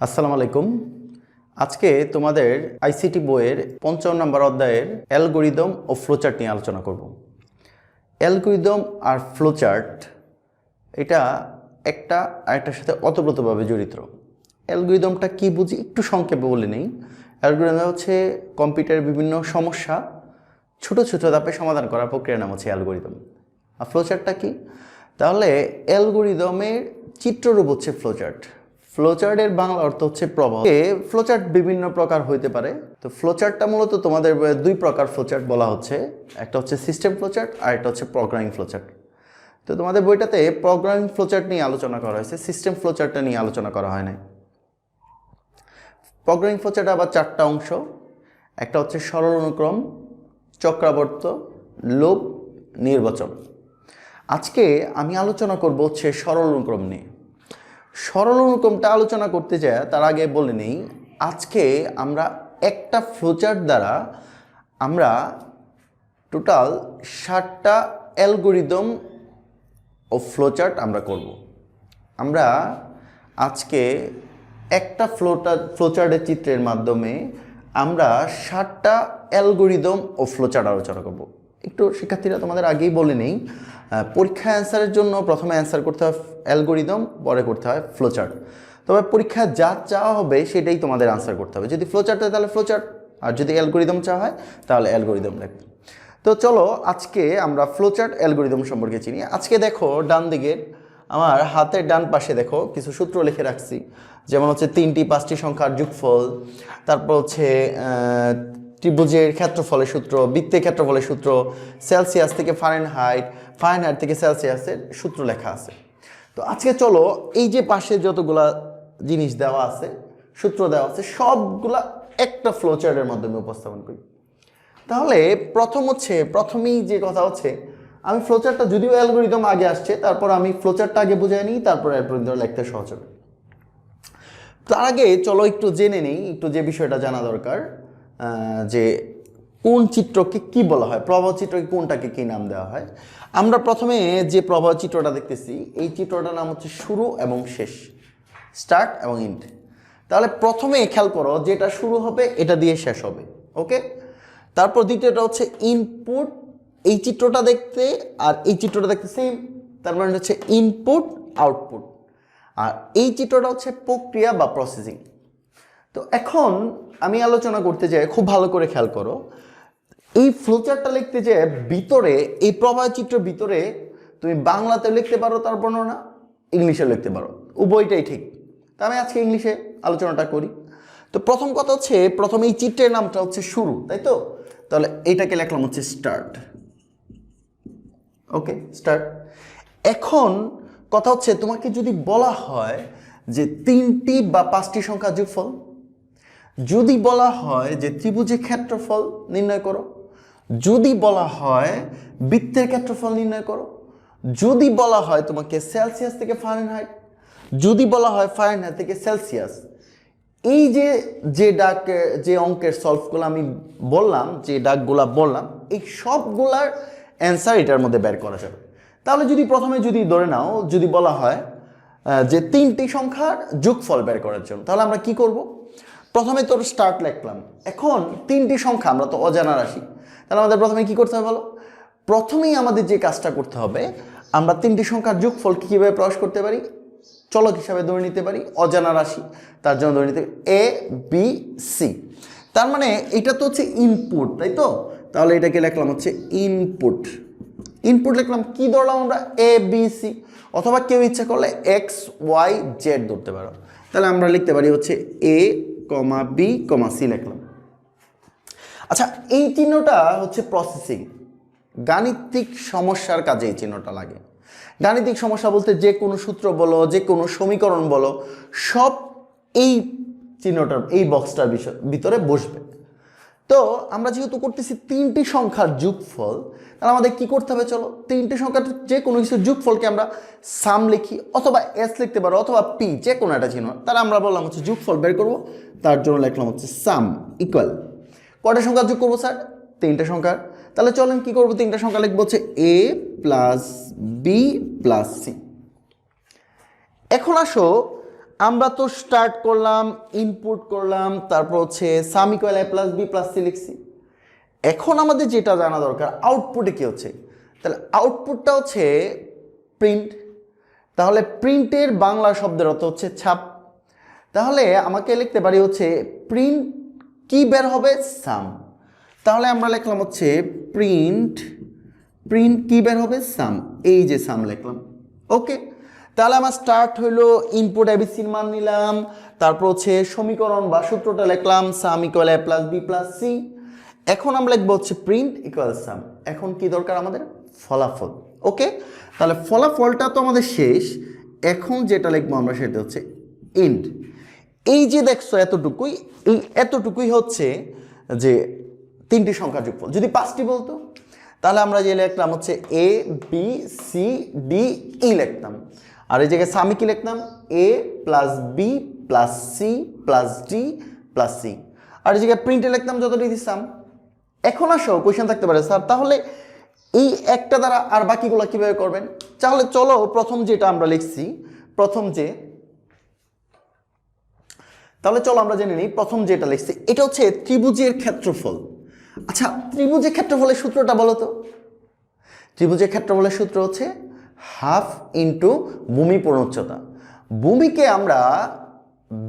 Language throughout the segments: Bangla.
আসসালামু আলাইকুম। আজকে তোমাদের আইসিটি বইয়ের ৫৫ নম্বর অধ্যায়ের অ্যালগরিদম ও ফ্লোচার্ট নিয়ে আলোচনা করব। অ্যালগরিদম আর ফ্লোচার্ট এটা একটা আরেকটার সাথে ওতপ্রোতভাবে জড়িত। অ্যালগরিদমটা কি বুঝি একটু সংক্ষেপে বলে নেই। অ্যালগরিদম হচ্ছে কম্পিউটারের বিভিন্ন সমস্যা ছোট ছোট ধাপে সমাধান করার প্রক্রিয়ার নাম হচ্ছে অ্যালগরিদম। আর ফ্লোচার্টটা কি? তাহলে অ্যালগরিদমের চিত্ররূপ হচ্ছে ফ্লোচার্ট। ফ্লোচার্টের বাংলা অর্থ হচ্ছে প্রবাহ। ফ্লোচার্ট বিভিন্ন প্রকার হইতে পারে। তো ফ্লোচার্টটা মূলত তোমাদের দুই প্রকার ফ্লোচার্ট বলা হচ্ছে, একটা হচ্ছে সিস্টেম ফ্লোচার্ট আর একটা হচ্ছে প্রোগ্রামিং ফ্লোচার্ট। তো তোমাদের বইটাতে প্রোগ্রামিং ফ্লোচার্ট নিয়ে আলোচনা করা হয়েছে, সিস্টেম ফ্লোচার্টটা নিয়ে আলোচনা করা হয় নাই। প্রোগ্রামিং ফ্লোচার্ট আবার চারটা অংশ, একটা হচ্ছে সরল অনুক্রম, চক্রাবর্ত, লুপ, নির্বাচন। আজকে আমি আলোচনা করব হচ্ছে সরল অনুক্রম নিয়ে। সরল অনুক্রমটা আলোচনা করতে যায় তার আগে বলে নেই, আজকে আমরা একটা ফ্লোচার্ট দ্বারা আমরা টোটাল 7টা অ্যালগরিদম ও ফ্লোচার্ট করব। আমরা আজকে একটা ফ্লোচার্টের চিত্রের মাধ্যমে আমরা 7টা অ্যালগরিদম ও ফ্লোচার্ট আলোচনা করব। একটু শিক্ষার্থীরা তোমাদের আগেই বলে নেই, পরীক্ষা অ্যান্সারের জন্য প্রথমে অ্যান্সার করতে হয় অ্যালগরিদম, পরে করতে হয় ফ্লোচার্ট। তবে পরীক্ষা যা চাওয়া হবে সেটাই তোমাদের আনসার করতে হবে। যদি ফ্লোচার্ট হয় তাহলে ফ্লোচার্ট, আর যদি অ্যালগরিদম চাওয়া হয় তাহলে অ্যালগরিদম লিখবে। তো চলো আজকে আমরা ফ্লোচার্ট অ্যালগরিদম সম্পর্কে চিনি। আজকে দেখো ডান দিকে আমার হাতের ডান পাশে দেখো কিছু সূত্র লিখে রাখছি, যেমন হচ্ছে 3টি 5টি সংখ্যার যোগফল, তারপর হচ্ছে ত্রিভুজের ক্ষেত্রফলের সূত্র, বৃত্তের ক্ষেত্রফলের সূত্র, সেলসিয়াস থেকে ফারেনহাইট, ফারেনহাইট থেকে সেলসিয়াসের সূত্র লেখা আছে। তো আজকে চলো এই যে পাশে যতগুলা জিনিস দেওয়া আছে, সূত্র দেওয়া আছে, সবগুলা একটা ফ্লোচার্টের মাধ্যমে উপস্থাপন করি। তাহলে প্রথমেই যে কথা হচ্ছে, আমি ফ্লোচার্টটা যদিও অ্যালগরিদম আগে আসছে, তারপর আমি ফ্লোচার্টটা আগে বুঝে নিই, তারপর অ্যালগরিদম লিখতে সহজ হবে। তার আগে চলো একটু জেনে নিই, একটু যে বিষয়টা জানা দরকার, যে কোন চিত্রকে কি বলা হয়, প্রবাহ চিত্রকে কোনটাকে কি নাম দেওয়া হয়। আমরা প্রথমে যে প্রবাহ চিত্রটা দেখতেছি, এই চিত্রটার নাম হচ্ছে শুরু এবং শেষ, স্টার্ট এবং এন্ড। তাহলে প্রথমে খেয়াল করো, যেটা শুরু হবে এটা দিয়ে শেষ হবে, ওকে। তারপর দ্বিতীয়টা হচ্ছে ইনপুট, এই চিত্রটা দেখতে আর এই চিত্রটা দেখতে সেম, তার মানে হচ্ছে ইনপুট আউটপুট। আর এই চিত্রটা হচ্ছে প্রক্রিয়া বা প্রসেসিং। তো এখন আমি আলোচনা করতে চাই, খুব ভালো করে খেয়াল করো, এই ফ্লোচার্টটা লিখতে যে ভিতরে, এই প্রবাহ চিত্রের ভিতরে তুমি বাংলাতে লিখতে পারো তার বর্ণনা, ইংলিশে লিখতে পারো, উভয়টাই ঠিক। তা আমি আজকে ইংলিশে আলোচনাটা করি। তো প্রথম কথা হচ্ছে, প্রথমে এই চিত্রের নামটা হচ্ছে শুরু, তাই তো? তাহলে এইটাকে লিখলাম হচ্ছে স্টার্ট, ওকে, স্টার্ট। এখন কথা হচ্ছে, তোমাকে যদি বলা হয় যে 3টি বা 5টি সংখ্যা যোগফল, যদি বলা হয় যে ত্রিভুজের ক্ষেত্রফল নির্ণয় করো, যদি বলা হয় বৃত্তের ক্ষেত্রফল নির্ণয় করো, যদি বলা হয় তোমাকে সেলসিয়াস থেকে ফারেনহাইট, যদি বলা হয় ফারেনহাইট থেকে সেলসিয়াস, এই যে অঙ্কের সলভগুলো আমি বললাম, যে ডাকগুলা বললাম, এই সবগুলার অ্যান্সার এটার মধ্যে বের করা যাবে। তাহলে যদি ধরে নাও, যদি বলা হয় যে 3টি সংখ্যার যোগফল বের করার জন্য, তাহলে আমরা কি করব? প্রথমে তোর স্টার্ট লিখলাম। এখন 3টি সংখ্যা, আমরা তো অজানা রাশি, তাহলে আমাদের প্রথমে কি করতে হবে বলো? প্রথমেই আমাদের যে কাজটা করতে হবে, আমরা 3টি সংখ্যার যোগফল কীভাবে প্রকাশ করতে পারি? চলক হিসাবে ধরে নিতে পারি, অজানা রাশি, তার জন্য ধরে নিতে এ বি সি। তার মানে এটা তো হচ্ছে ইনপুট, তাই তো? তাহলে এটাকে লিখলাম হচ্ছে ইনপুট। ইনপুট লিখলাম, কি ধরলাম আমরা? এ বি সি, অথবা কেউ ইচ্ছা করলে এক্স ওয়াই জেড ধরতে পারো। তাহলে আমরা লিখতে পারি হচ্ছে এ কমা বি কমা সি লিখলাম। আচ্ছা, এই চিহ্নটা হচ্ছে প্রসেসিং, গাণিতিক সমস্যার কাজে এই চিহ্নটা লাগে। গাণিতিক সমস্যা বলতে যে কোনো সূত্র বলো, যে কোনো সমীকরণ বলো, সব এই চিহ্নটার, এই বক্সটার ভিতরে বসবে। তো আমরা যেহেতু করতেছি 3টি সংখ্যার যোগফল, তাহলে আমাদের কি করতে হবে? চলো 3টি সংখ্যার যে কোনো কিছুর যোগফলকে আমরা সাম লিখি, অথবা এস লিখতে পারো, অথবা পি, যে কোনো একটা চিহ্ন। তাহলে আমরা বললাম হচ্ছে যোগফল বের করবো, তার জন্য লিখলাম হচ্ছে সাম ইকুয়াল। কয়টা সংখ্যা যোগ করবো স্যার? 3টে সংখ্যার। তাহলে চলেন কি করবো, 3টা সংখ্যা লিখবো হচ্ছে এ প্লাস বি প্লাস সি। এখন আসো, আমরা তো স্টার্ট করলাম, ইনপুট করলাম, তারপর হচ্ছে sum equal a plus B plus C লিখছি। এখন আমাদের যেটা জানা দরকার আউটপুটে কি হচ্ছে, তাহলে আউটপুটটা হচ্ছে প্রিন্ট। তাহলে প্রিন্টের বাংলা শব্দের অর্থ হচ্ছে ছাপ। তাহলে আমাকে লিখতে পারি হচ্ছে প্রিন্ট কি বের হবে, সাম। তাহলে আমরা লিখলাম হচ্ছে প্রিন্ট কি বের হবে, সাম। এই যে সাম লিখলাম, ওকে। তাহলে আমার স্টার্ট হইলো ইনপুট এবিসির মান নিলাম, তারপর হচ্ছে সমীকরণ বা সূত্রটা লিখলাম sum equal a plus B plus C. এখন আমরা লিখবো হচ্ছে প্রিন্ট ইকুয়াল সাম। এখন কি দরকার আমাদের, ফলাফল, ওকে। তাহলে ফলাফলটা তো আমাদের শেষ, এখন যেটা লিখবো আমরা সেটা হচ্ছে এন্ড। এই যে দেখছো এতটুকুই, এই এতটুকুই হচ্ছে যে তিনটি সংখ্যার যোগফল। যদি 5টি বলতো তাহলে আমরা যে লিখলাম হচ্ছে A B C D E লিখতাম, আর এই জায়গায় সামে কি লিখতাম A plus B plus C plus D plus C, আর এই জায়গায় প্রিন্টে লিখতাম যতটি দিতাম। এখন আসো কোয়েশ্চেন থাকতে পারে স্যার তাহলে এই একটা দ্বারা আর বাকিগুলো কিভাবে করবেন। তাহলে চলো প্রথম যেটা আমরা লিখছি, তাহলে চলো আমরা জেনে নিই প্রথম যেটা লিখছি এটা হচ্ছে ত্রিভুজের ক্ষেত্রফল। আচ্ছা, ত্রিভুজের ক্ষেত্রফলের সূত্রটা বলো তো। ত্রিভুজের ক্ষেত্রফলের সূত্র হচ্ছে হাফ ইন্টু ভূমি পূর্ণ-উচ্চতা। ভূমিকে আমরা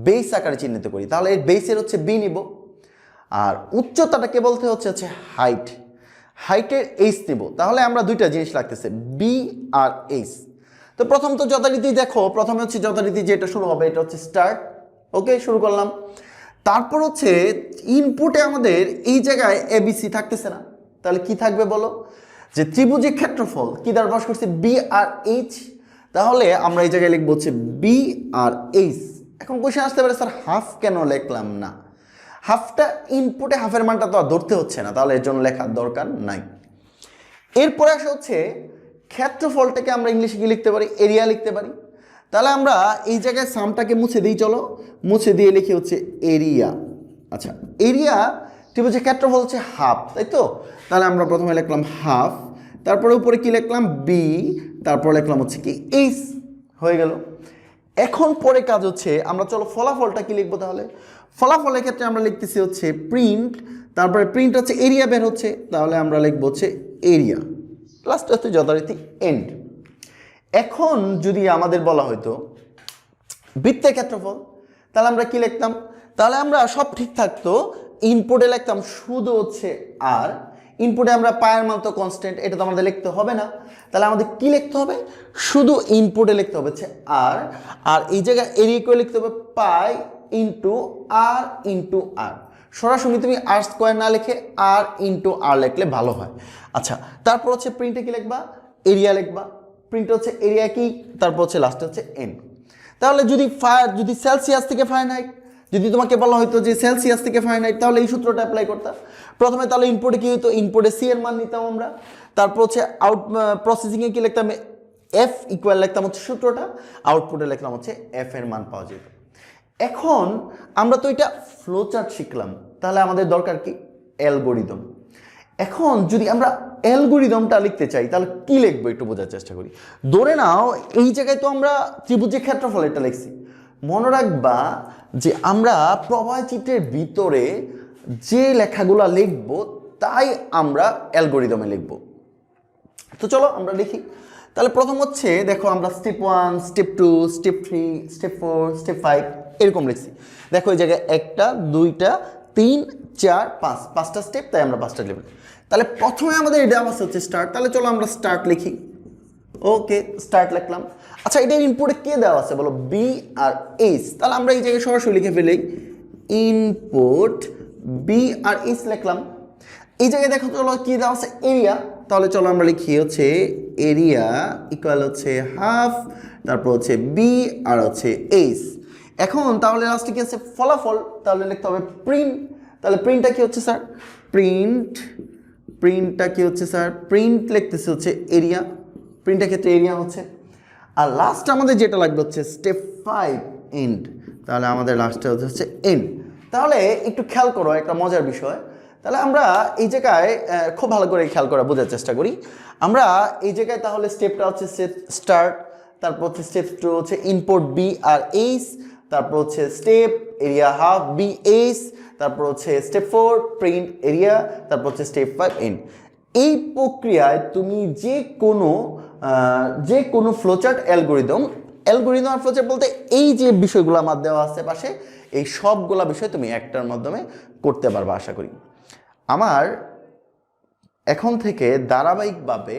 বেস আকারে চিহ্নিত করি, তাহলে এর বেসের হচ্ছে বি নিব, আর উচ্চতাটাকে বলতে হচ্ছে হাইট, হাইটের এইচ নিব। তাহলে আমরা দুইটা জিনিস লাগতেছে বি আর এইচ। তো প্রথম তো যথারীতি দেখো, প্রথমে হচ্ছে যথারীতি যেটা শুরু হবে এটা হচ্ছে স্টার্ট, ওকে, শুরু করলাম। তারপর হচ্ছে ইনপুটে আমাদের এই জায়গায় এবিসি থাকতেছে না, তাহলে কি থাকবে বলো, যে ত্রিভুজের ক্ষেত্রফল কি দ্বারা প্রকাশ করছে, বি আর এইচ। তাহলে আমরা এই জায়গায় লিখবো হচ্ছে বি আর এইচ। এখন কোশ্চেন আসতে পারে স্যার হাফ কেন লিখলাম না, হাফটা ইনপুটে হাফের মানটা তো আর ধরতে হচ্ছে না, তাহলে এর জন্য লেখার দরকার নাই। এরপরে আসা হচ্ছে ক্ষেত্রফলটাকে আমরা ইংলিশে কি লিখতে পারি, এরিয়া লিখতে পারি। তাহলে আমরা এই জায়গায় সামটাকে মুছে দিই, চলো মুছে দিয়ে লিখি হচ্ছে এরিয়া। আচ্ছা, এরিয়া ত্রিভুজের ক্ষেত্রফল হচ্ছে হাফ, তাই তো। তাহলে আমরা প্রথমে লিখলাম হাফ, তারপরে উপরে কি লিখলাম বি, তারপর লিখলাম হচ্ছে কি এইচ, হয়ে গেল। এখন পরে কাজ হচ্ছে আমরা চলো ফলাফলটা কি লিখবো। তাহলে ফলাফলের ক্ষেত্রে আমরা লিখতেছি হচ্ছে প্রিন্ট, তারপরে প্রিন্ট হচ্ছে এরিয়া বের হচ্ছে, তাহলে আমরা লিখবো হচ্ছে এরিয়া, লাস্টে হচ্ছে যথারীতি এন্ড। এখন যদি আমাদের বলা হয়তো বৃত্তের ক্ষেত্রফল, তাহলে আমরা কি লিখতাম, তাহলে আমরা সব ঠিক থাকতো, ইনপুটে লিখতাম শুধু হচ্ছে আর, ইনপুটে আমরা পায়ের মান তো কনস্ট্যান্ট, এটা তো আমাদের লিখতে হবে না। তাহলে আমাদের কি লিখতে হবে, শুধু ইনপুটে লিখতে হবে হচ্ছে আর, আর এই জায়গায় এরিয়া লিখতে হবে পাই ইন্টু আর। সরাসরি তুমি আর স্কোয়ার না লিখে আর ইন্টু আর লিখলে ভালো হয়। আচ্ছা, তারপর হচ্ছে প্রিন্টে কি লিখবা, এরিয়া লিখবা, প্রিন্টে হচ্ছে এরিয়া কি, তারপর হচ্ছে লাস্টে হচ্ছে এন। তাহলে যদি সেলসিয়াস থেকে ফারেনহাইট, যদি তোমাকে বলা হয়তো যে সেলসিয়াস থেকে ফারেনহাইট, তাহলে এই সূত্রটা অ্যাপ্লাই করতাম। প্রথমে তাহলে ইনপুটে কি হতো, ইনপুটে সি এর মান নিতাম আমরা, তারপর হচ্ছে প্রসেসিংয়ে কি লিখতাম এফ ইকুয়াল লিখতাম হচ্ছে সূত্রটা, আউটপুটে লিখলাম হচ্ছে এফ এর মান পাওয়া যেত। এখন আমরা তো এটা ফ্লোচার্ট শিখলাম, তাহলে আমাদের দরকার কি অ্যালগরিদম। এখন যদি আমরা অ্যালগরিদমটা লিখতে চাই তাহলে কি লিখবো একটু বোঝার চেষ্টা করি। ধরে নাও এই জায়গায় তো আমরা ত্রিভুজের ক্ষেত্রফল এটা লিখছি, মনে রাখবা যে আমরা প্রবাহ চিত্রের ভিতরে যে লেখাগুলো লিখবো তাই আমরা অ্যালগরিদমে লিখবো। তো চলো আমরা লিখি। তাহলে প্রথম হচ্ছে দেখো আমরা step 1, step 2, step 3, step 4, step 5 এরকম লিখছি। দেখো এই জায়গায় 1টা 2টা 3 4 5, 5টা স্টেপ, তাই আমরা 5টা লিখব। তাহলে প্রথমে আমাদের এটা অবস্থা হচ্ছে স্টার্ট, তাহলে চলো আমরা স্টার্ট লিখি। ওকে, স্টার্ট লিখলাম। আচ্ছা, এটার ইনপুটে কে দেওয়া আছে বলো, বি আর এইচ। তাহলে আমরা এই জায়গায় সরাসরি লিখে ফেলি ইনপুট বি আর এইচ লিখলাম। এই জায়গায় দেখো চলো কি দেওয়া আছে, এরিয়া। তাহলে চলো আমরা লিখি হচ্ছে এরিয়া ইকুয়াল হচ্ছে হাফ, তারপর হচ্ছে বি আর হচ্ছে এইচ। এখন তাহলে লাস্টে কি আছে ফলাফল, তাহলে লিখতে হবে প্রিন্ট। তাহলে প্রিন্টটা কি হচ্ছে স্যার, প্রিন্টটা কি হচ্ছে স্যার, প্রিন্ট লিখতেছে হচ্ছে এরিয়া, প্রিন্টের ক্ষেত্রে এরিয়া হচ্ছে। আর লাস্ট আমাদের যেটা লাগবে হচ্ছে স্টেপ 5 এন্ড, তাহলে আমাদের লাস্টে হচ্ছে এন্ড। তাহলে একটু খেয়াল করো একটা মজার বিষয়, তাহলে আমরা এই জায়গায় খুব ভালো করে খেয়াল করে বোঝার চেষ্টা করি। আমরা এই জায়গায় তাহলে স্টেপটা হচ্ছে স্টার্ট, তারপর হচ্ছে স্টেপ 2 হচ্ছে ইনপুট বি আর এইচ, তারপর হচ্ছে স্টেপ এরিয়া হাফ BH, তারপর হচ্ছে স্টেপ 4 প্রিন্ট এরিয়া, তারপর হচ্ছে স্টেপ 5 এন্ড। এই প্রক্রিয়ায় তুমি যে কোনো ফ্লোচার্ট অ্যালগোরিদম আর ফ্লোচার্ট বলতে এই যে বিষয়গুলো আমার দেওয়া আছে পাশে, এই সবগুলা বিষয় তুমি একটার মাধ্যমে করতে পারবা আশা করি। আমার এখন থেকে ধারাবাহিকভাবে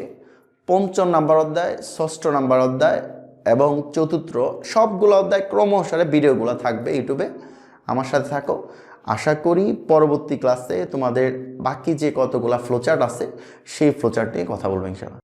৫ম নাম্বার অধ্যায়, ৬ষ্ঠ নাম্বার অধ্যায় এবং চতুর্থ সবগুলো অধ্যায় ক্রমশারে ভিডিওগুলো থাকবে ইউটিউবে। আমার সাথে থাকো। আশা করি পরবর্তী ক্লাসে তোমাদের বাকি যে কতগুলা ফ্লোচার্ট আছে সেই ফ্লোচার্ট নিয়ে কথা বলবো ইনশাআল্লাহ।